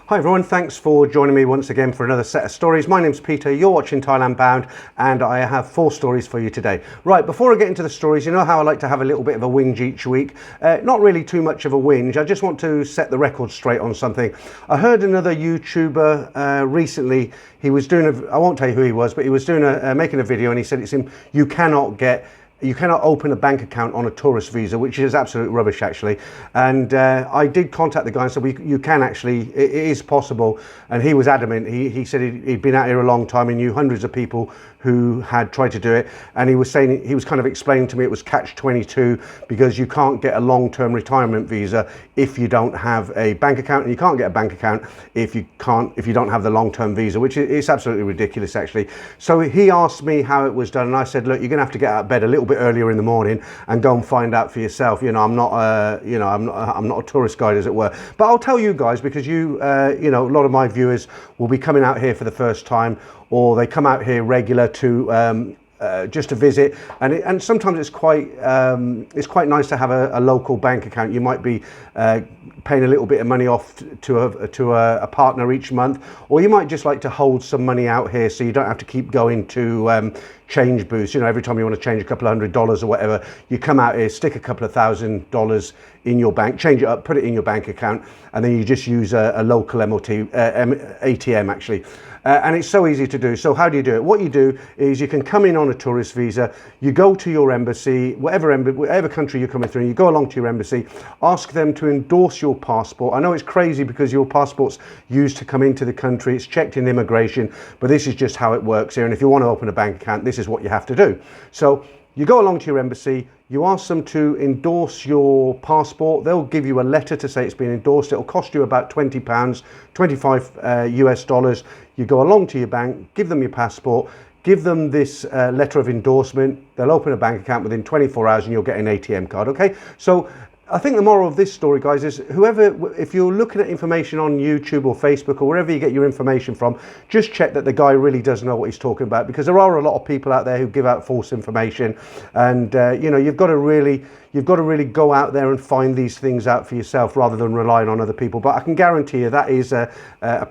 Hi everyone, thanks for joining me once again for another set of stories. My name's Peter, you're watching Thailand Bound, and I have 4 stories for you today. Right, before I get into the stories, you know how I like to have a little bit of a whinge each week. Not really too much of a whinge, I just want to set the record straight on something. I heard another YouTuber recently, he was doing I won't tell you who he was, but he was doing making a video, and he said you cannot open a bank account on a tourist visa, which is absolute rubbish actually. And I did contact the guy and said, you can actually, it is possible. And he was adamant. He said he'd been out here a long time and knew hundreds of people who had tried to do it. And he was saying, he was kind of explaining to me it was catch-22 because you can't get a long-term retirement visa if you don't have a bank account, and you can't get a bank account if you don't have the long-term visa, which is absolutely ridiculous actually. So he asked me how it was done, and I said, look, you're gonna have to get out of bed a little bit earlier in the morning and go and find out for yourself. You know, I'm not a tourist guide, as it were, but I'll tell you guys, because you know, a lot of my viewers will be coming out here for the first time, or they come out here regular to just to visit, and sometimes it's quite nice to have a local bank account. You might be paying a little bit of money off to a partner each month, or you might just like to hold some money out here so you don't have to keep going to change booths. You know, every time you want to change a couple of $100s or whatever, you come out here, stick a couple of $1,000 in your bank, change it up, put it in your bank account, and then you just use a local ATM actually. And it's so easy to do. So how do you do it? What you do is you can come in on a tourist visa, you go to your embassy, whatever country you're coming through, you go along to your embassy, ask them to endorse your passport. I know it's crazy because your passport's used to come into the country, it's checked in immigration, but this is just how it works here. And if you want to open a bank account, this is what you have to do. So you go along to your embassy, you ask them to endorse your passport. They'll give you a letter to say it's been endorsed. It'll cost you about £20, 25 US dollars. You go along to your bank, give them your passport, give them this letter of endorsement. They'll open a bank account within 24 hours and you'll get an ATM card, okay? So I think the moral of this story, guys, is if you're looking at information on YouTube or Facebook or wherever you get your information from, just check that the guy really does know what he's talking about, because there are a lot of people out there who give out false information, and you know, you've got to really go out there and find these things out for yourself rather than relying on other people. But I can guarantee you that is a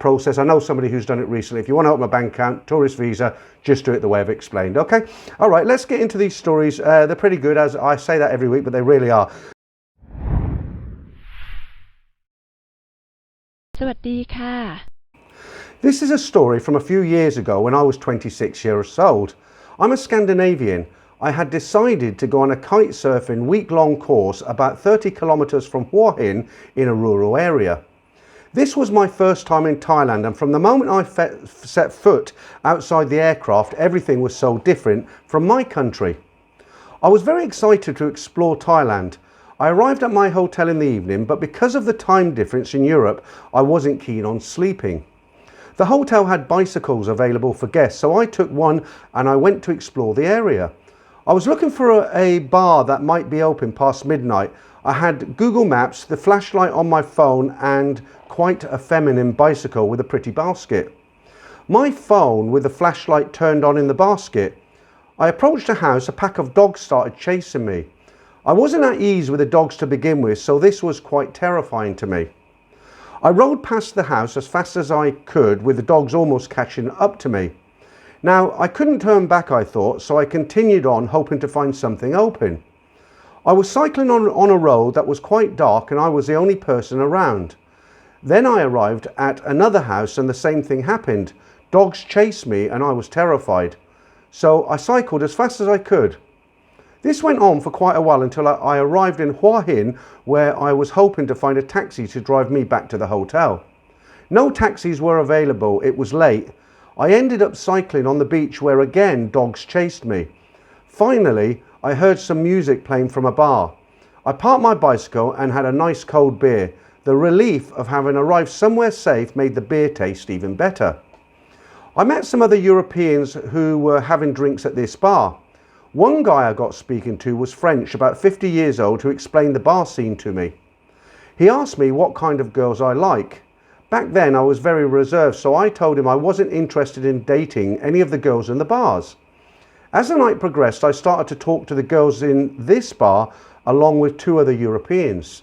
process. I know somebody who's done it recently. If you want to open a bank account, tourist visa, just do it the way I've explained, okay? All right, let's get into these stories. They're pretty good, as I say that every week, but they really are. สวัสดีค่ะ This is a story from a few years ago when I was 26 years old. I'm a Scandinavian. I had decided to go on a kite surfing week-long course about 30 kilometers from Hua Hin in a rural area. This was my first time in Thailand, and from the moment I set foot outside the aircraft, everything was so different from my country. I was very excited to explore Thailand. I arrived at my hotel in the evening, but because of the time difference in Europe, I wasn't keen on sleeping. The hotel had bicycles available for guests, so I took one and I went to explore the area. I was looking for a bar that might be open past midnight. I had Google Maps, the flashlight on my phone, and quite a feminine bicycle with a pretty basket. My phone with the flashlight turned on in the basket. I approached a house, a pack of dogs started chasing me. I wasn't at ease with the dogs to begin with, so this was quite terrifying to me. I rode past the house as fast as I could, with the dogs almost catching up to me. Now, I couldn't turn back, I thought, so I continued on, hoping to find something open. I was cycling on a road that was quite dark, and I was the only person around. Then I arrived at another house and the same thing happened. Dogs chased me and I was terrified. So I cycled as fast as I could. This went on for quite a while until I arrived in Hua Hin, where I was hoping to find a taxi to drive me back to the hotel. No taxis were available, it was late. I ended up cycling on the beach where again dogs chased me. Finally, I heard some music playing from a bar. I parked my bicycle and had a nice cold beer. The relief of having arrived somewhere safe made the beer taste even better. I met some other Europeans who were having drinks at this bar. One guy I got speaking to was French, about 50 years old, who explained the bar scene to me. He asked me what kind of girls I like. Back then I was very reserved, so I told him I wasn't interested in dating any of the girls in the bars. As the night progressed, I started to talk to the girls in this bar along with 2 other Europeans.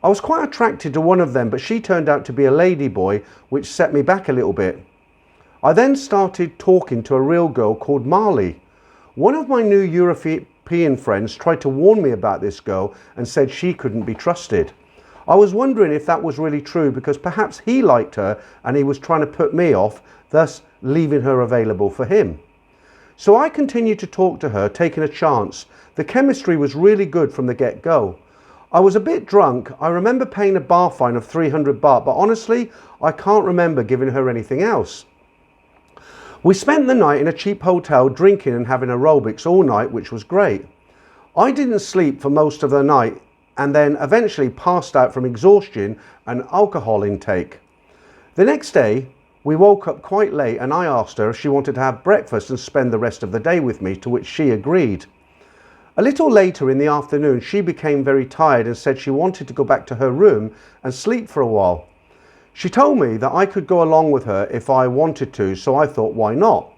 I was quite attracted to one of them, but she turned out to be a ladyboy, which set me back a little bit. I then started talking to a real girl called Marley. One of my new European friends tried to warn me about this girl and said she couldn't be trusted. I was wondering if that was really true, because perhaps he liked her and he was trying to put me off, thus leaving her available for him. So I continued to talk to her, taking a chance. The chemistry was really good from the get-go. I was a bit drunk. I remember paying a bar fine of 300 baht, but honestly, I can't remember giving her anything else. We spent the night in a cheap hotel drinking and having aerobics all night, which was great. I didn't sleep for most of the night and then eventually passed out from exhaustion and alcohol intake. The next day, we woke up quite late and I asked her if she wanted to have breakfast and spend the rest of the day with me, to which she agreed. A little later in the afternoon, she became very tired and said she wanted to go back to her room and sleep for a while. She told me that I could go along with her if I wanted to, so I thought, why not?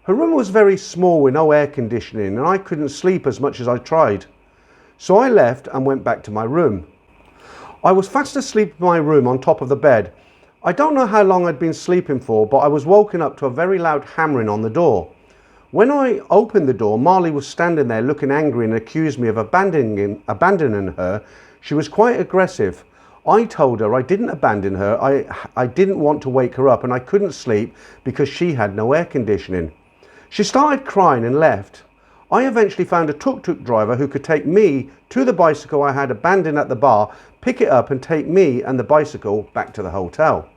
Her room was very small with no air conditioning and I couldn't sleep as much as I tried. So I left and went back to my room. I was fast asleep in my room on top of the bed. I don't know how long I'd been sleeping for, but I was woken up to a very loud hammering on the door. When I opened the door, Marley was standing there looking angry and accused me of abandoning her. She was quite aggressive. I told her I didn't abandon her. I didn't want to wake her up and I couldn't sleep because she had no air conditioning. She started crying and left. I eventually found a tuk-tuk driver who could take me to the bicycle I had abandoned at the bar, pick it up and take me and the bicycle back to the hotel.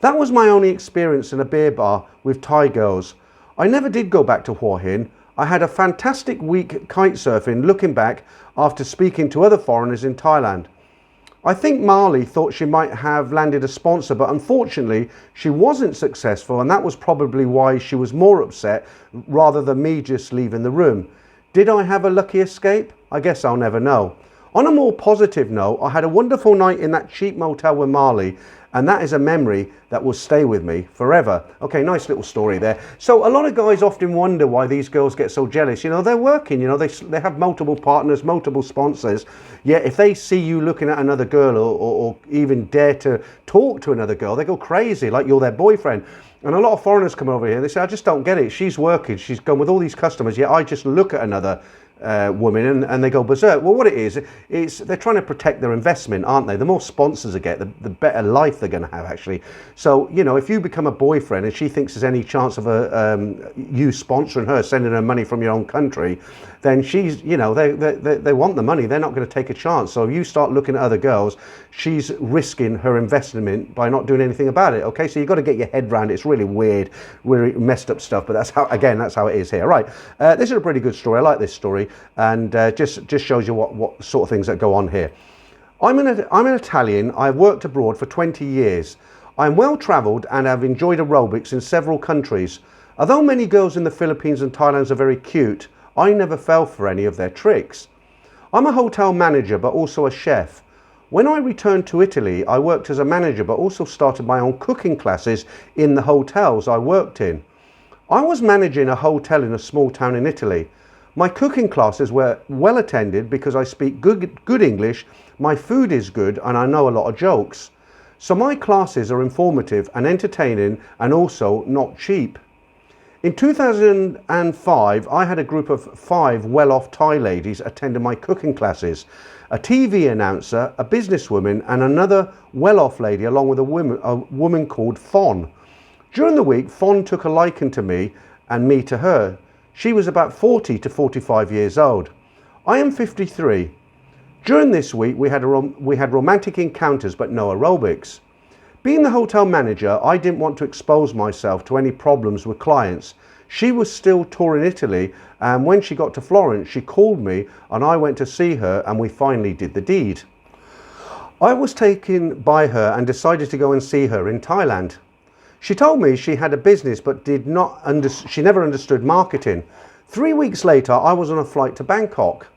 That was my only experience in a beer bar with Thai girls. I never did go back to Hua Hin. I had a fantastic week kite surfing looking back after speaking to other foreigners in Thailand. I think Marley thought she might have landed a sponsor, but unfortunately she wasn't successful, and that was probably why she was more upset rather than me just leaving the room. Did I have a lucky escape? I guess I'll never know. On a more positive note, I had a wonderful night in that cheap motel with Marley, and that is a memory that will stay with me forever. Okay, nice little story there. So a lot of guys often wonder why these girls get so jealous. You know, they're working, you know, they have multiple partners, multiple sponsors. Yet if they see you looking at another girl or even dare to talk to another girl, they go crazy, like you're their boyfriend. And a lot of foreigners come over here and they say, I just don't get it. She's working, she's gone with all these customers, yet I just look at another women and they go berserk. Well, what it is they're trying to protect their investment, aren't they? The more sponsors they get, the better life they're going to have, actually. So, you know, if you become a boyfriend and she thinks there's any chance of you sponsoring her, sending her money from your own country, then she's, you know, they want the money. They're not going to take a chance. So if you start looking at other girls, she's risking her investment by not doing anything about it. Okay, so you've got to get your head around it. It's really weird, really messed up stuff, but that's how it is here. Right, this is a pretty good story. I like this story, and just shows you what sort of things that go on here. I'm an Italian. I've worked abroad for 20 years. I'm well travelled and have enjoyed aerobics in several countries. Although many girls in the Philippines and Thailand are very cute, I never fell for any of their tricks. I'm a hotel manager but also a chef. When I returned to Italy, I worked as a manager but also started my own cooking classes in the hotels I worked in. I was managing a hotel in a small town in Italy. My cooking classes were well attended because I speak good English, my food is good, and I know a lot of jokes. So my classes are informative and entertaining and also not cheap. In 2005, I had a group of 5 well-off Thai ladies attending my cooking classes. A TV announcer, a businesswoman, and another well-off lady along with a woman called Fon. During the week, Fon took a liking to me and me to her. She was about 40 to 45 years old. I am 53. During this week, we had romantic encounters but no aerobics. Being the hotel manager, I didn't want to expose myself to any problems with clients. She was still touring Italy, and when she got to Florence, she called me and I went to see her and we finally did the deed. I was taken by her and decided to go and see her in Thailand. She told me she had a business but she never understood marketing. 3 weeks later, I was on a flight to Bangkok.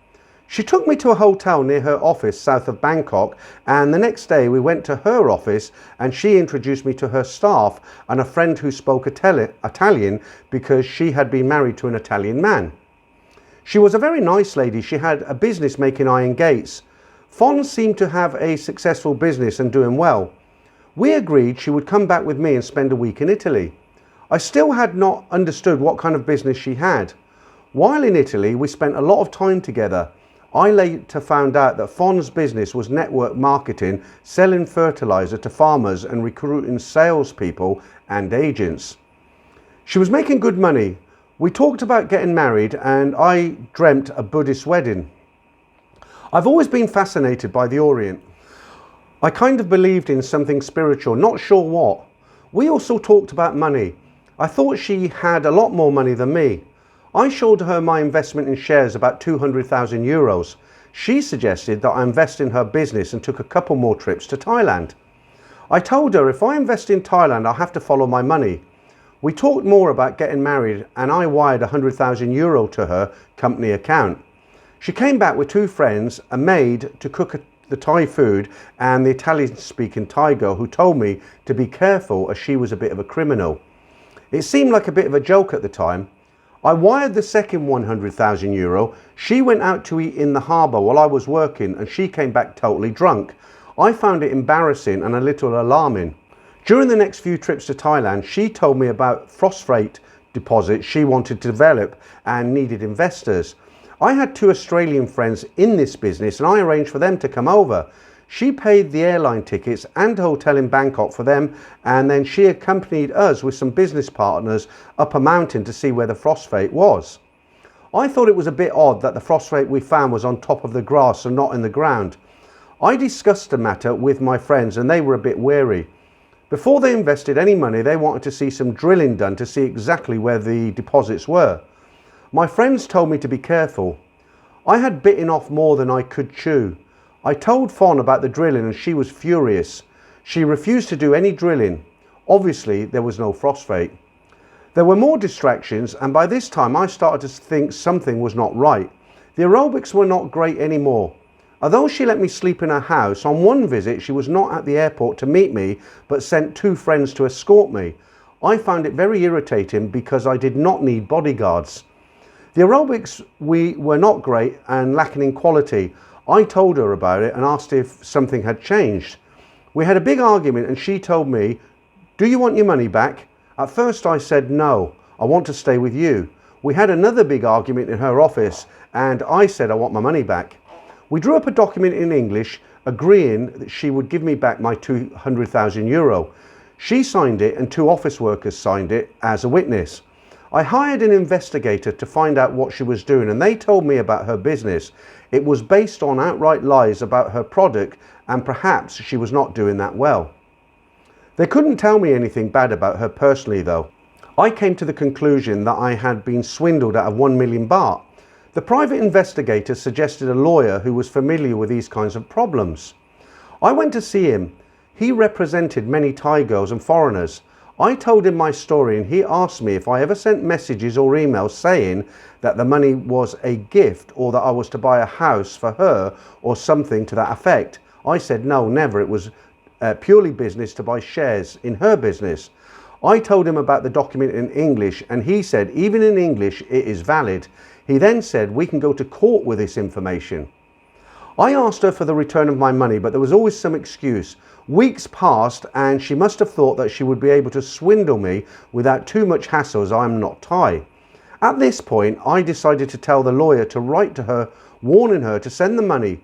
She took me to a hotel near her office south of Bangkok, and the next day we went to her office and she introduced me to her staff and a friend who spoke Italian because she had been married to an Italian man. She was a very nice lady. She had a business making iron gates. Fon seemed to have a successful business and doing well. We agreed she would come back with me and spend a week in Italy. I still had not understood what kind of business she had. While in Italy, we spent a lot of time together. I later found out that Fon's business was network marketing, selling fertilizer to farmers and recruiting salespeople and agents. She was making good money. We talked about getting married and I dreamt a Buddhist wedding. I've always been fascinated by the Orient. I kind of believed in something spiritual, not sure what. We also talked about money. I thought she had a lot more money than me. I showed her my investment in shares, about 200,000 euros. She suggested that I invest in her business and took a couple more trips to Thailand. I told her if I invest in Thailand, I'll have to follow my money. We talked more about getting married and I wired 100,000 euro to her company account. She came back with two friends, a maid to cook the Thai food and the Italian-speaking Thai girl who told me to be careful as she was a bit of a criminal. It seemed like a bit of a joke at the time. I wired the second 100,000 euro. She went out to eat in the harbour while I was working and she came back totally drunk. I found it embarrassing and a little alarming. During the next few trips to Thailand, she told me about phosphate deposits she wanted to develop and needed investors. I had two Australian friends in this business and I arranged for them to come over. She paid the airline tickets and hotel in Bangkok for them, and then she accompanied us with some business partners up a mountain to see where the phosphate was. I thought it was a bit odd that the phosphate we found was on top of the grass and not in the ground. I discussed the matter with my friends and they were a bit wary. Before they invested any money, they wanted to see some drilling done to see exactly where the deposits were. My friends told me to be careful. I had bitten off more than I could chew. I told Fon about the drilling and she was furious. She refused to do any drilling. Obviously, there was no phosphate. There were more distractions and by this time I started to think something was not right. The aerobics were not great anymore. Although she let me sleep in her house, on one visit she was not at the airport to meet me but sent two friends to escort me. I found it very irritating because I did not need bodyguards. The aerobics were not great and lacking in quality. I told her about it and asked if something had changed. We had a big argument and she told me, "Do you want your money back?" At first I said no, I want to stay with you. We had another big argument in her office and I said I want my money back. We drew up a document in English agreeing that she would give me back my 200,000 euro. She signed it and two office workers signed it as a witness. I hired an investigator to find out what she was doing and they told me about her business. It was based on outright lies about her product and perhaps she was not doing that well. They couldn't tell me anything bad about her personally though. I came to the conclusion that I had been swindled out of 1 million baht. The private investigator suggested a lawyer who was familiar with these kinds of problems. I went to see him. He represented many Thai girls and foreigners. I told him my story and he asked me if I ever sent messages or emails saying that the money was a gift or that I was to buy a house for her or something to that effect. I said no, never. It was purely business to buy shares in her business. I told him about the document in English and he said even in English it is valid. He then said we can go to court with this information. I asked her for the return of my money, but there was always some excuse. Weeks passed and she must have thought that she would be able to swindle me without too much hassle as I am not Thai. At this point, I decided to tell the lawyer to write to her, warning her to send the money.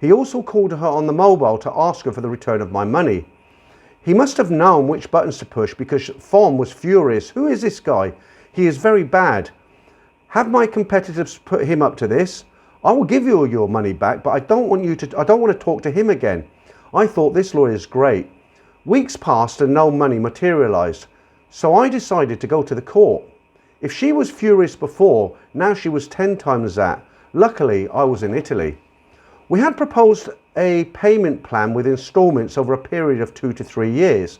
He also called her on the mobile to ask her for the return of my money. He must have known which buttons to push because Fon was furious. Who is this guy? He is very bad. Have my competitors put him up to this? I will give you your money back, but I don't want to talk to him again. I thought this lawyer is great. Weeks passed and no money materialized. So I decided to go to the court. If she was furious before, now she was 10 times that. Luckily, I was in Italy. We had proposed a payment plan with installments over a period of 2 to 3 years.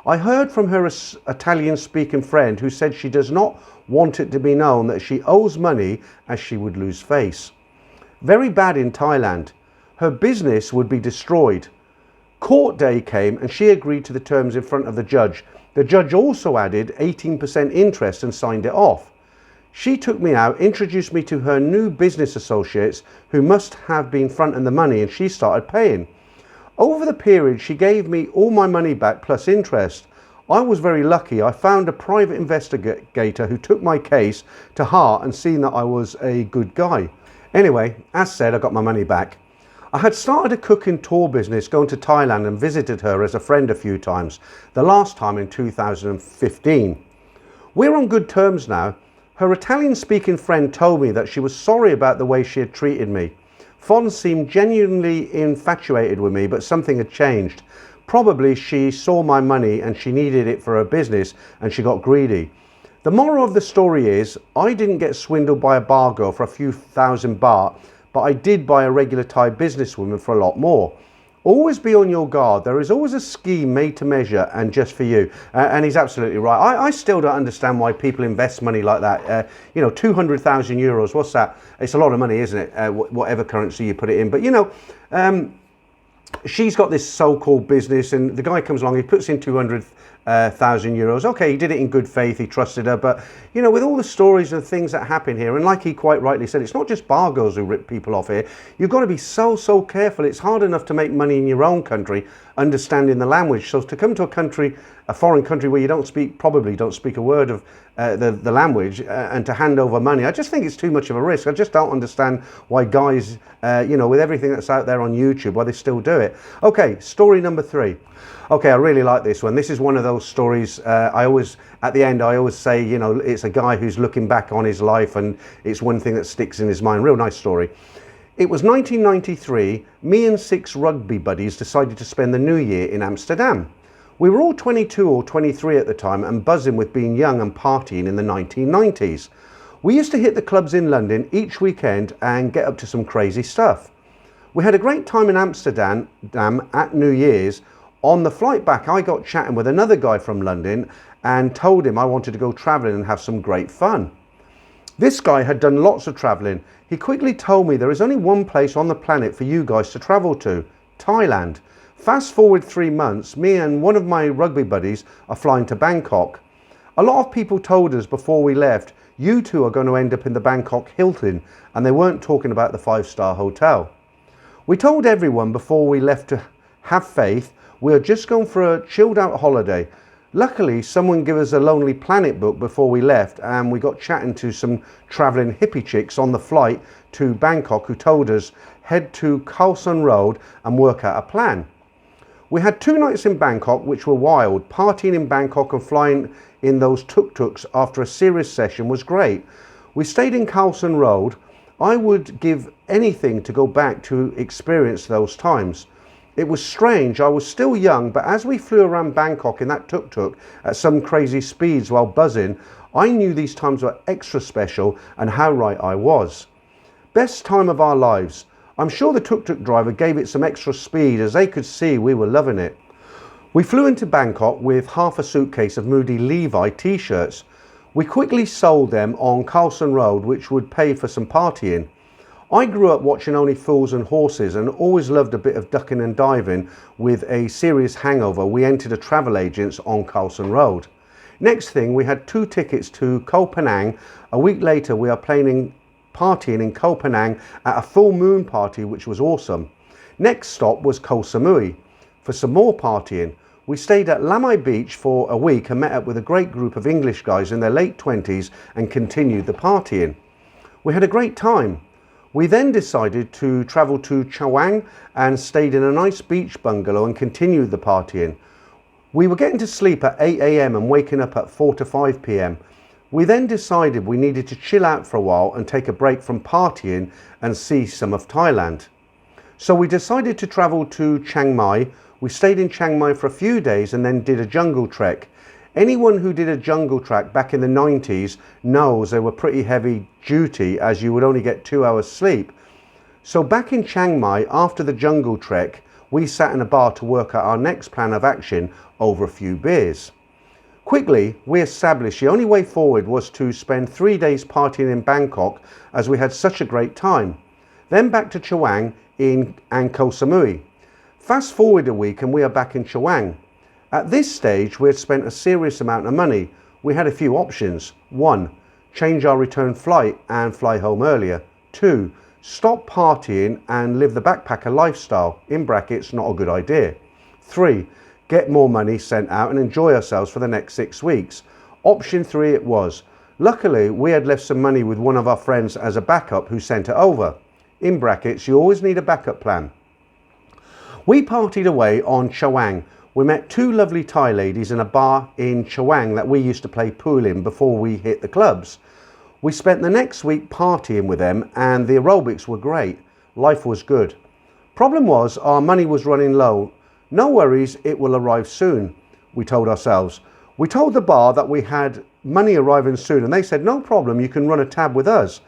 I heard from her Italian-speaking friend who said she does not want it to be known that she owes money as she would lose face. Very bad in Thailand. Her business would be destroyed. Court day came and she agreed to the terms in front of the judge. The judge also added 18% interest and signed it off. She took me out, introduced me to her new business associates who must have been fronting the money, and she started paying. Over the period, she gave me all my money back plus interest. I was very lucky. I found a private investigator who took my case to heart and seen that I was a good guy. Anyway, as said, I got my money back. I had started a cooking tour business going to Thailand and visited her as a friend a few times, the last time in 2015. We're on good terms now. Her Italian-speaking friend told me that she was sorry about the way she had treated me. Fon seemed genuinely infatuated with me, but something had changed. Probably she saw my money and she needed it for her business and she got greedy. The moral of the story is, I didn't get swindled by a bar girl for a few thousand baht, but I did by a regular Thai businesswoman for a lot more. Always be on your guard. There is always a scheme made to measure and just for you. And he's absolutely right. I still don't understand why people invest money like that. 200,000 euros, what's that? It's a lot of money, isn't it? Whatever currency you put it in. But, she's got this so-called business and the guy comes along, he puts in 200,000 euros. Okay, he did it in good faith, he trusted her, but with all the stories and things that happen here, and like he quite rightly said, it's not just bar girls who rip people off here. You've got to be so careful. It's hard enough to make money in your own country understanding the language, so to come to a foreign country where you probably don't speak a word of the language and to hand over money, I just think it's too much of a risk. I just don't understand why guys, with everything that's out there on YouTube, why they still do it. Okay, story number 3. Okay, I really like this one. This is one of those stories, at the end, I always say, it's a guy who's looking back on his life and it's one thing that sticks in his mind. Real nice story. It was 1993, me and 6 rugby buddies decided to spend the new year in Amsterdam. We were all 22 or 23 at the time and buzzing with being young and partying in the 1990s. We used to hit the clubs in London each weekend and get up to some crazy stuff. We had a great time in Amsterdam at New Year's. On the flight back, I got chatting with another guy from London and told him I wanted to go travelling and have some great fun. This guy had done lots of travelling. He quickly told me there is only one place on the planet for you guys to travel to, Thailand. Fast forward 3 months, me and one of my rugby buddies are flying to Bangkok. A lot of people told us before we left, you two are going to end up in the Bangkok Hilton, and they weren't talking about the 5-star hotel. We told everyone before we left to have faith. We are just going for a chilled out holiday. Luckily, someone gave us a Lonely Planet book before we left, and we got chatting to some travelling hippie chicks on the flight to Bangkok who told us head to Khao Sun Road and work out a plan. We had 2 nights in Bangkok which were wild. Partying in Bangkok and flying in those tuk-tuks after a serious session was great. We stayed in Khao Sun Road. I would give anything to go back to experience those times. It was strange, I was still young, but as we flew around Bangkok in that tuk-tuk at some crazy speeds while buzzing, I knew these times were extra special, and how right I was. Best time of our lives. I'm sure the tuk-tuk driver gave it some extra speed as they could see we were loving it. We flew into Bangkok with half a suitcase of Moody Levi t-shirts. We quickly sold them on Khao Sun Road, which would pay for some partying. I grew up watching only Fools and Horses and always loved a bit of ducking and diving. With a serious hangover, we entered a travel agent's on Khao Sun Road. Next thing, we had 2 tickets to Koh Phangan. A week later, we are partying in Koh Phangan at a full moon party, which was awesome. Next stop was Koh Samui for some more partying. We stayed at Lamai Beach for a week and met up with a great group of English guys in their late 20s and continued the partying. We had a great time. We then decided to travel to Chawang and stayed in a nice beach bungalow and continued the partying. We were getting to sleep at 8 AM and waking up at 4 to 5 PM. We then decided we needed to chill out for a while and take a break from partying and see some of Thailand. So we decided to travel to Chiang Mai. We stayed in Chiang Mai for a few days and then did a jungle trek. Anyone who did a jungle trek back in the 90s knows they were pretty heavy duty, as you would only get 2 hours sleep. So back in Chiang Mai, after the jungle trek, we sat in a bar to work out our next plan of action over a few beers. Quickly, we established the only way forward was to spend 3 days partying in Bangkok, as we had such a great time. Then back to Chawang and Koh Samui. Fast forward a week and we are back in Chawang. At this stage, we had spent a serious amount of money. We had a few options. 1, change our return flight and fly home earlier. 2. Stop partying and live the backpacker lifestyle, in brackets, not a good idea. 3. Get more money sent out and enjoy ourselves for the next 6 weeks. Option 3 it was. Luckily, we had left some money with one of our friends as a backup who sent it over. In brackets, you always need a backup plan. We partied away on Chaweng. We met 2 lovely Thai ladies in a bar in Chaweng that we used to play pool in before we hit the clubs. We spent the next week partying with them and the aerobics were great. Life was good. Problem was our money was running low. No worries, it will arrive soon, we told ourselves. We told the bar that we had money arriving soon and they said, no problem, you can run a tab with us.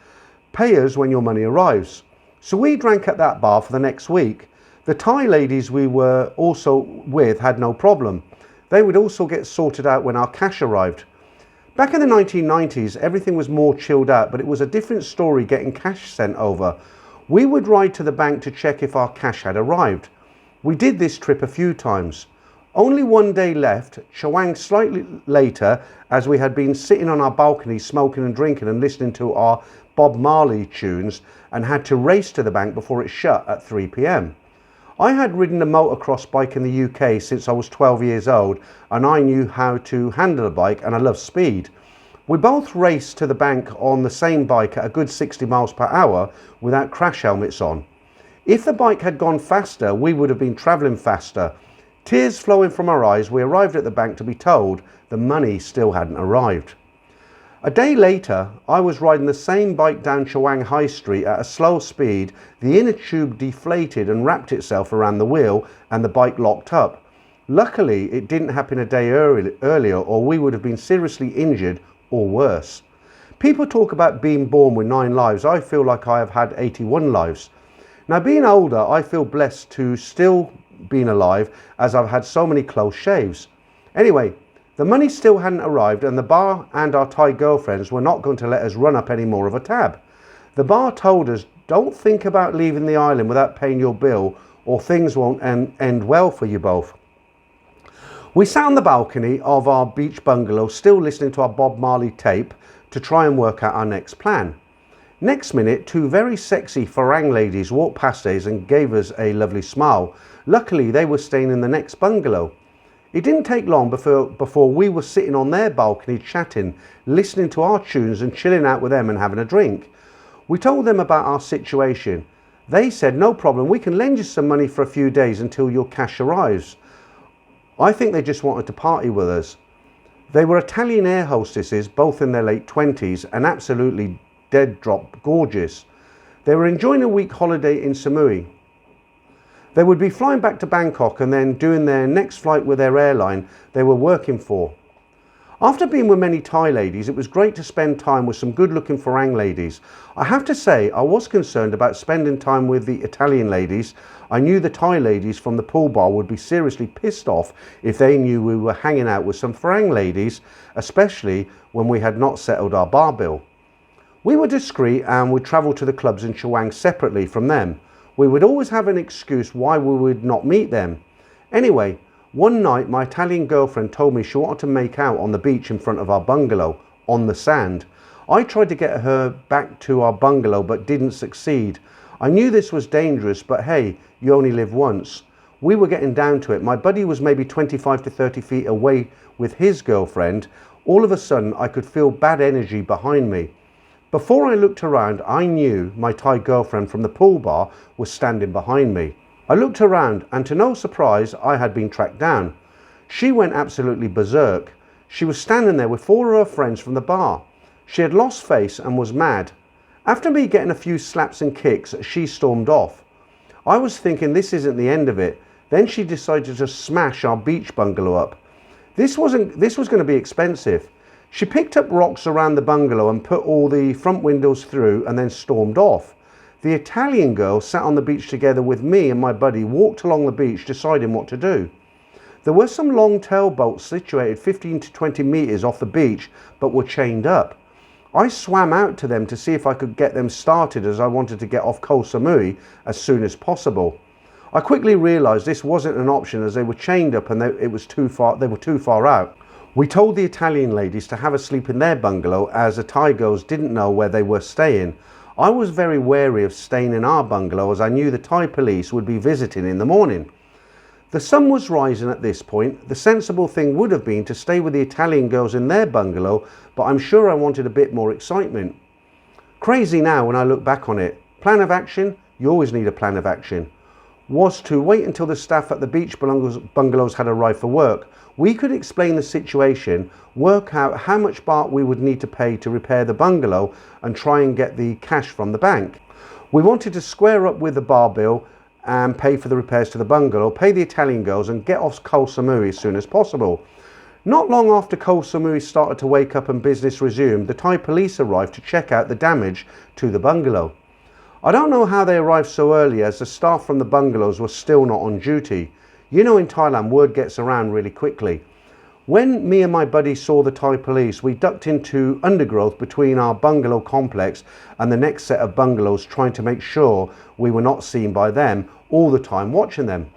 Pay us when your money arrives. So we drank at that bar for the next week. The Thai ladies we were also with had no problem. They would also get sorted out when our cash arrived. Back in the 1990s, everything was more chilled out, but it was a different story getting cash sent over. We would ride to the bank to check if our cash had arrived. We did this trip a few times. Only one day left, Chaweng slightly later, as we had been sitting on our balcony smoking and drinking and listening to our Bob Marley tunes and had to race to the bank before it shut at 3 p.m. I had ridden a motocross bike in the UK since I was 12 years old and I knew how to handle a bike and I love speed. We both raced to the bank on the same bike at a good 60 miles per hour without crash helmets on. If the bike had gone faster, we would have been travelling faster. Tears flowing from our eyes, we arrived at the bank to be told the money still hadn't arrived. A day later, I was riding the same bike down Chaweng High Street at a slow speed. The inner tube deflated and wrapped itself around the wheel and the bike locked up. Luckily, it didn't happen a day earlier or we would have been seriously injured or worse. People talk about being born with 9 lives. I feel like I have had 81 lives. Now, being older, I feel blessed to still being alive as I've had so many close shaves. Anyway, the money still hadn't arrived and the bar and our Thai girlfriends were not going to let us run up any more of a tab. The bar told us, don't think about leaving the island without paying your bill or things won't end well for you both. We sat on the balcony of our beach bungalow still listening to our Bob Marley tape to try and work out our next plan. Next minute, 2 very sexy Farang ladies walked past us and gave us a lovely smile. Luckily, they were staying in the next bungalow. It didn't take long before we were sitting on their balcony chatting, listening to our tunes and chilling out with them and having a drink. We told them about our situation. They said, no problem, we can lend you some money for a few days until your cash arrives. I think they just wanted to party with us. They were Italian air hostesses, both in their late 20s and absolutely dead drop gorgeous. They were enjoying a week holiday in Samui. They would be flying back to Bangkok and then doing their next flight with their airline they were working for. After being with many Thai ladies, it was great to spend time with some good-looking Farang ladies. I have to say, I was concerned about spending time with the Italian ladies. I knew the Thai ladies from the pool bar would be seriously pissed off if they knew we were hanging out with some Farang ladies, especially when we had not settled our bar bill. We were discreet and would travel to the clubs in Chaweng separately from them. We would always have an excuse why we would not meet them. Anyway, one night my Italian girlfriend told me she wanted to make out on the beach in front of our bungalow, on the sand. I tried to get her back to our bungalow but didn't succeed. I knew this was dangerous, but hey, you only live once. We were getting down to it. My buddy was maybe 25 to 30 feet away with his girlfriend. All of a sudden, I could feel bad energy behind me. Before I looked around, I knew my Thai girlfriend from the pool bar was standing behind me. I looked around and to no surprise, I had been tracked down. She went absolutely berserk. She was standing there with 4 of her friends from the bar. She had lost face and was mad. After me getting a few slaps and kicks, she stormed off. I was thinking this isn't the end of it. Then she decided to smash our beach bungalow up. This was going to be expensive. She picked up rocks around the bungalow and put all the front windows through and then stormed off. The Italian girl sat on the beach together with me and my buddy, walked along the beach deciding what to do. There were some long tail boats situated 15 to 20 meters off the beach but were chained up. I swam out to them to see if I could get them started as I wanted to get off Koh Samui as soon as possible. I quickly realised this wasn't an option as they were chained up and they were too far out. We told the Italian ladies to have a sleep in their bungalow as the Thai girls didn't know where they were staying. I was very wary of staying in our bungalow as I knew the Thai police would be visiting in the morning. The sun was rising at this point. The sensible thing would have been to stay with the Italian girls in their bungalow, but I'm sure I wanted a bit more excitement. Crazy now when I look back on it. Plan of action? You always need a plan of action. Was to wait until the staff at the beach bungalows had arrived for work. We could explain the situation, work out how much baht we would need to pay to repair the bungalow and try and get the cash from the bank. We wanted to square up with the bar bill and pay for the repairs to the bungalow, pay the Italian girls and get off Koh Samui as soon as possible. Not long after Koh Samui started to wake up and business resumed, the Thai police arrived to check out the damage to the bungalow. I don't know how they arrived so early as the staff from the bungalows were still not on duty. You know, in Thailand, word gets around really quickly. When me and my buddy saw the Thai police, we ducked into undergrowth between our bungalow complex and the next set of bungalows, trying to make sure we were not seen by them all the time watching them.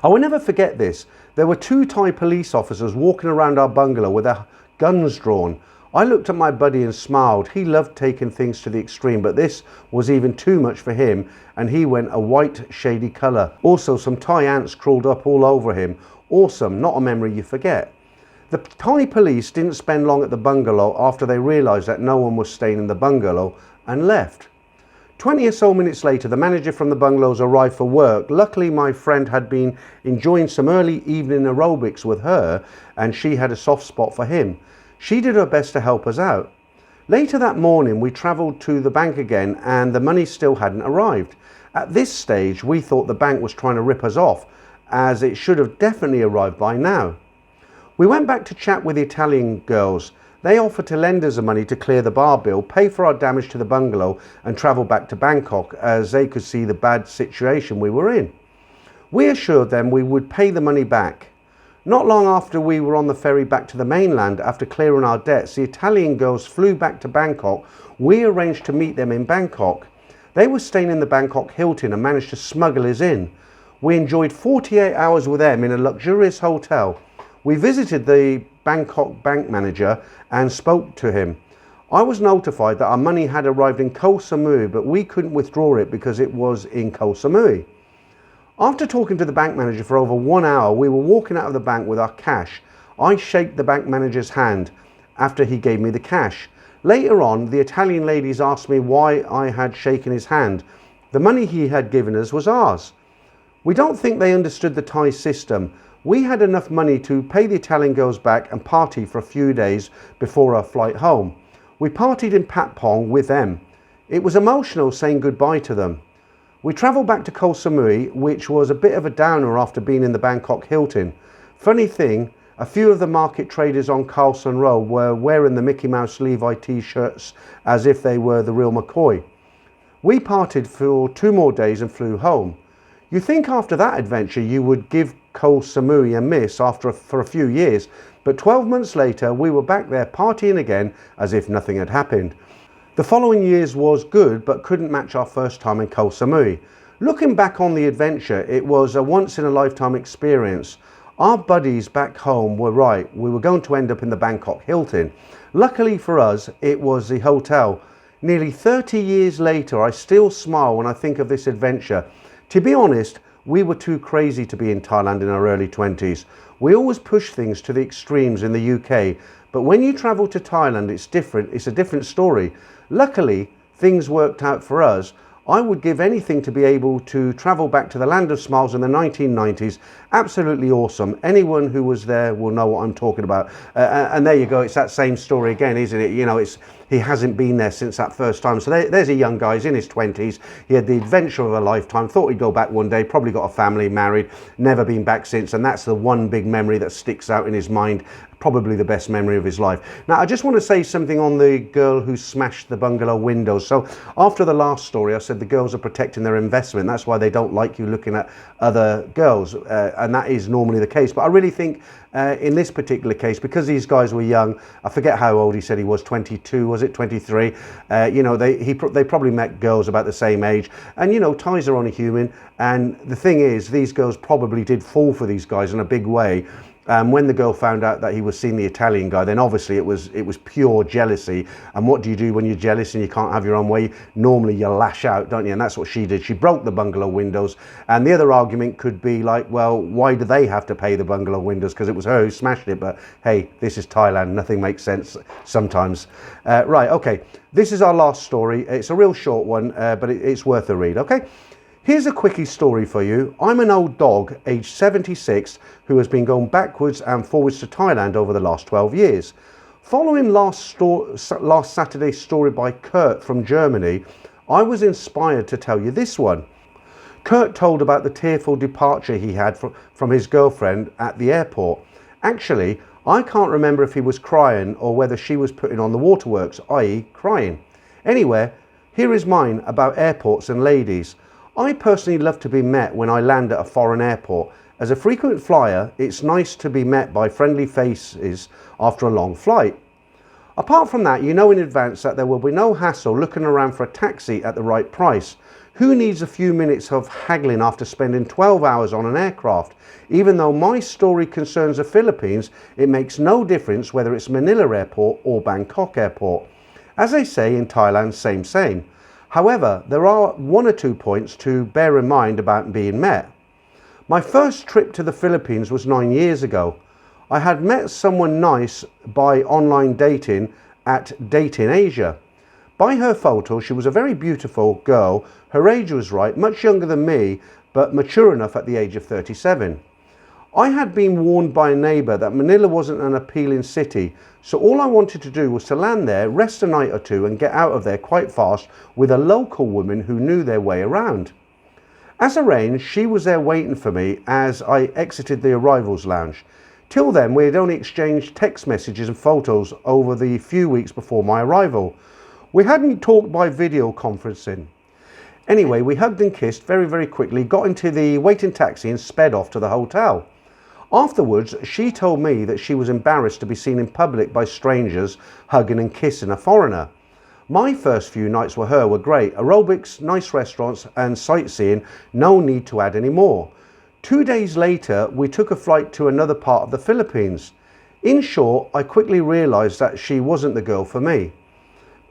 I will never forget this. There were 2 Thai police officers walking around our bungalow with their guns drawn. I looked at my buddy and smiled. He loved taking things to the extreme, but this was even too much for him, and he went a white shady colour. Also, some Thai ants crawled up all over him. Awesome, not a memory you forget. The Thai police didn't spend long at the bungalow after they realised that no one was staying in the bungalow and left. 20 or so minutes later, the manager from the bungalows arrived for work. Luckily, my friend had been enjoying some early evening aerobics with her, and she had a soft spot for him. She did her best to help us out. Later that morning, we travelled to the bank again and the money still hadn't arrived. At this stage, we thought the bank was trying to rip us off, as it should have definitely arrived by now. We went back to chat with the Italian girls. They offered to lend us the money to clear the bar bill, pay for our damage to the bungalow and travel back to Bangkok, as they could see the bad situation we were in. We assured them we would pay the money back. Not long after we were on the ferry back to the mainland after clearing our debts, the Italian girls flew back to Bangkok. We arranged to meet them in Bangkok. They were staying in the Bangkok Hilton and managed to smuggle us in. We enjoyed 48 hours with them in a luxurious hotel. We visited the Bangkok bank manager and spoke to him. I was notified that our money had arrived in Koh Samui, but we couldn't withdraw it because it was in Koh Samui. After talking to the bank manager for over 1 hour, we were walking out of the bank with our cash. I shook the bank manager's hand after he gave me the cash. Later on, the Italian ladies asked me why I had shaken his hand. The money he had given us was ours. We don't think they understood the Thai system. We had enough money to pay the Italian girls back and party for a few days before our flight home. We partied in Patpong with them. It was emotional saying goodbye to them. We travelled back to Koh Samui, which was a bit of a downer after being in the Bangkok Hilton. Funny thing, a few of the market traders on Carlson Road were wearing the Mickey Mouse Levi t-shirts as if they were the real McCoy. We parted for 2 more days and flew home. You think after that adventure you would give Koh Samui a miss for a few years, but 12 months later we were back there partying again as if nothing had happened. The following years was good, but couldn't match our first time in Koh Samui. Looking back on the adventure, it was a once-in-a-lifetime experience. Our buddies back home were right. We were going to end up in the Bangkok Hilton. Luckily for us, it was the hotel. Nearly 30 years later, I still smile when I think of this adventure. To be honest, we were too crazy to be in Thailand in our early 20s. We always push things to the extremes in the UK, but when you travel to Thailand, it's different. It's a different story. Luckily, things worked out for us. I would give anything to be able to travel back to the land of smiles in the 1990s. Absolutely awesome. Anyone who was there will know what I'm talking about. And there you go. It's that same story again, isn't it? You know, he hasn't been there since that first time. So there's a young guy, he's in his 20s. He had the adventure of a lifetime, thought he'd go back one day, probably got a family, married, never been back since. And that's the one big memory that sticks out in his mind. Probably the best memory of his life. Now, I just want to say something on the girl who smashed the bungalow windows. So after the last story, I said the girls are protecting their investment. That's why they don't like you looking at other girls. And that is normally the case. But I really think in this particular case, because these guys were young, I forget how old he said he was, 22, was it 23? You know, they probably met girls about the same age. And, you know, Thais are only human. And the thing is, these girls probably did fall for these guys in a big way. When the girl found out that he was seeing the Italian guy, then obviously it was pure jealousy. And what do you do when you're jealous and you can't have your own way? Normally you lash out, don't you? And that's what she did. She broke the bungalow windows. And the other argument could be like, well, why do they have to pay the bungalow windows? Because it was her who smashed it. But hey, this is Thailand. Nothing makes sense sometimes. Right, okay. This is our last story. It's a real short one, but it's worth a read, okay? Here's a quickie story for you. I'm an old dog, aged 76, who has been going backwards and forwards to Thailand over the last 12 years. Following last Saturday's story by Kurt from Germany, I was inspired to tell you this one. Kurt told about the tearful departure he had from his girlfriend at the airport. Actually, I can't remember if he was crying or whether she was putting on the waterworks, i.e. crying. Anyway, here is mine about airports and ladies. I personally love to be met when I land at a foreign airport. As a frequent flyer, it's nice to be met by friendly faces after a long flight. Apart from that, you know in advance that there will be no hassle looking around for a taxi at the right price. Who needs a few minutes of haggling after spending 12 hours on an aircraft? Even though my story concerns the Philippines, it makes no difference whether it's Manila Airport or Bangkok Airport. As they say in Thailand, same. However, there are one or two points to bear in mind about being met. My first trip to the Philippines was 9 years ago. I had met someone nice by online dating at Dating Asia. By her photo, she was a very beautiful girl. Her age was right, much younger than me, but mature enough at the age of 37. I had been warned by a neighbour that Manila wasn't an appealing city, so all I wanted to do was to land there, rest a night or two and get out of there quite fast with a local woman who knew their way around. As arranged, she was there waiting for me as I exited the arrivals lounge. Till then, we had only exchanged text messages and photos over the few weeks before my arrival. We hadn't talked by video conferencing. Anyway, we hugged and kissed very quickly, got into the waiting taxi and sped off to the hotel. Afterwards, she told me that she was embarrassed to be seen in public by strangers hugging and kissing a foreigner. My first few nights with her were great. Aerobics, nice restaurants and sightseeing, no need to add any more. 2 days later, we took a flight to another part of the Philippines. In short, I quickly realised that she wasn't the girl for me.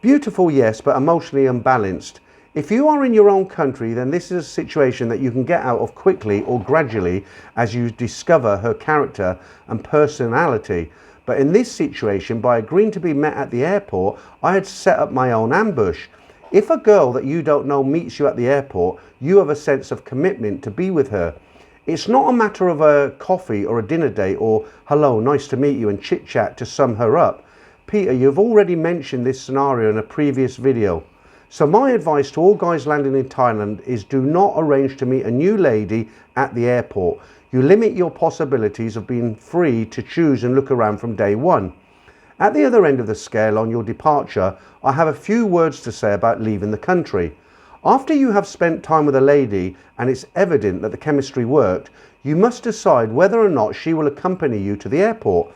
Beautiful, yes, but emotionally unbalanced. If you are in your own country, then this is a situation that you can get out of quickly or gradually as you discover her character and personality. But in this situation, by agreeing to be met at the airport, I had set up my own ambush. If a girl that you don't know meets you at the airport, you have a sense of commitment to be with her. It's not a matter of a coffee or a dinner date or hello, nice to meet you and chit chat to sum her up. Peter, you've already mentioned this scenario in a previous video. So my advice to all guys landing in Thailand is do not arrange to meet a new lady at the airport. You limit your possibilities of being free to choose and look around from day one. At the other end of the scale on your departure, I have a few words to say about leaving the country. After you have spent time with a lady and it's evident that the chemistry worked, you must decide whether or not she will accompany you to the airport.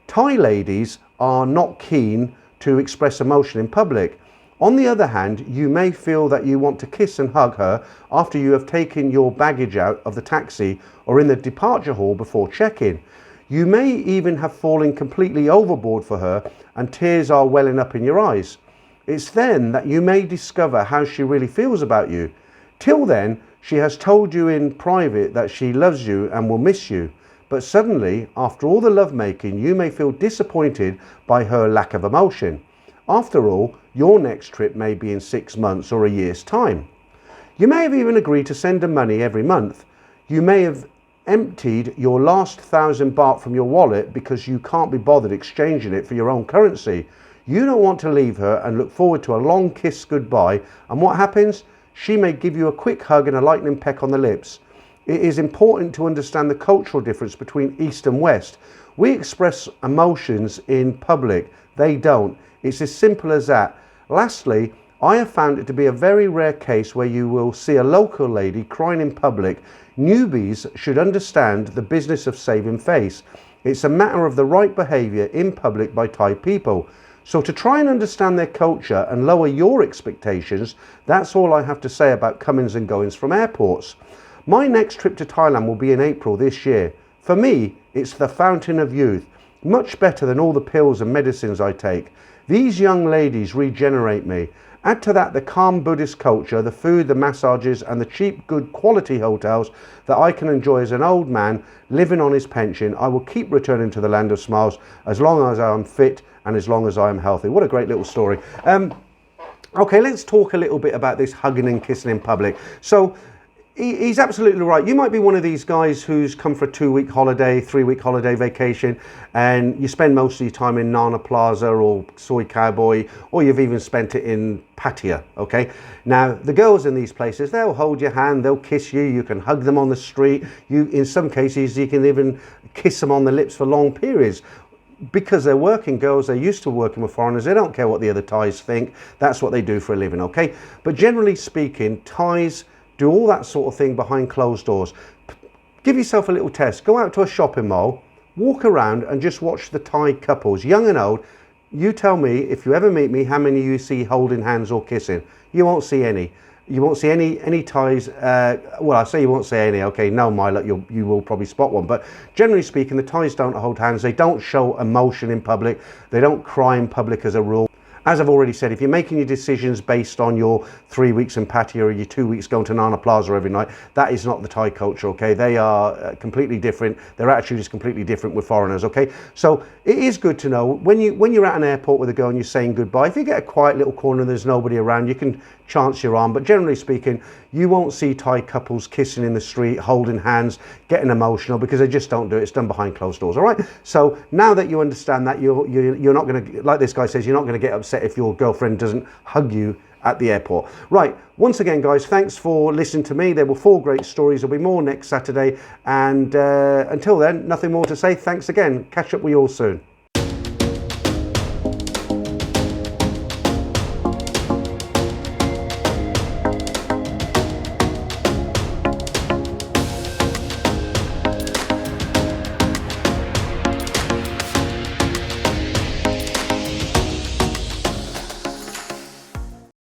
Thai ladies are not keen to express emotion in public. On the other hand, you may feel that you want to kiss and hug her after you have taken your baggage out of the taxi or in the departure hall before check-in. You may even have fallen completely overboard for her and tears are welling up in your eyes. It's then that you may discover how she really feels about you. Till then, she has told you in private that she loves you and will miss you. But suddenly, after all the lovemaking, you may feel disappointed by her lack of emotion. After all, your next trip may be in 6 months or a year's time. You may have even agreed to send her money every month. You may have emptied your last 1,000 baht from your wallet because you can't be bothered exchanging it for your own currency. You don't want to leave her and look forward to a long kiss goodbye, and what happens? She may give you a quick hug and a lightning peck on the lips. It is important to understand the cultural difference between East and West. We express emotions in public. They don't. It's as simple as that. Lastly, I have found it to be a very rare case where you will see a local lady crying in public. Newbies should understand the business of saving face. It's a matter of the right behaviour in public by Thai people. So to try and understand their culture and lower your expectations, that's all I have to say about comings and goings from airports. My next trip to Thailand will be in April this year. For me, it's the fountain of youth, much better than all the pills and medicines I take. These young ladies regenerate me. Add to that the calm Buddhist culture, the food, the massages, and the cheap, good quality hotels that I can enjoy as an old man living on his pension. I will keep returning to the land of smiles as long as I am fit and as long as I am healthy. What a great little story. Okay, let's talk a little bit about this hugging and kissing in public. So he's absolutely right. You might be one of these guys who's come for a 2-week holiday, 3-week holiday vacation, and you spend most of your time in Nana Plaza or Soy Cowboy, or you've even spent it in Pattaya, okay? Now, the girls in these places, they'll hold your hand, they'll kiss you, you can hug them on the street. In some cases, you can even kiss them on the lips for long periods. Because they're working girls, they're used to working with foreigners, they don't care what the other Thais think. That's what they do for a living, okay? But generally speaking, Thais do all that sort of thing behind closed doors. Give yourself a little test. Go out to a shopping mall, walk around and just watch the Thai couples, young and old. You tell me, if you ever meet me, how many you see holding hands or kissing. You won't see any. You won't see any Thais, well, I say you won't see any, okay, no, Milo, you will probably spot one, but generally speaking, the Thais don't hold hands, they don't show emotion in public, they don't cry in public as a rule. As I've already said, if you're making your decisions based on your 3 weeks in Pattaya or your 2 weeks going to Nana Plaza every night, that is not the Thai culture, okay? They are completely different. Their attitude is completely different with foreigners, okay? So it is good to know when you're at an airport with a girl and you're saying goodbye, if you get a quiet little corner and there's nobody around, you can chance your arm. But generally speaking, you won't see Thai couples kissing in the street, holding hands, getting emotional, because they just don't do it. It's done behind closed doors, all right? So now that you understand that, you're not going to, like this guy says, you're not going to get upset if your girlfriend doesn't hug you at the airport. Right, once again, guys, thanks for listening to me. There were 4 great stories. There'll be more next Saturday. And until then, nothing more to say. Thanks again. Catch up with you all soon.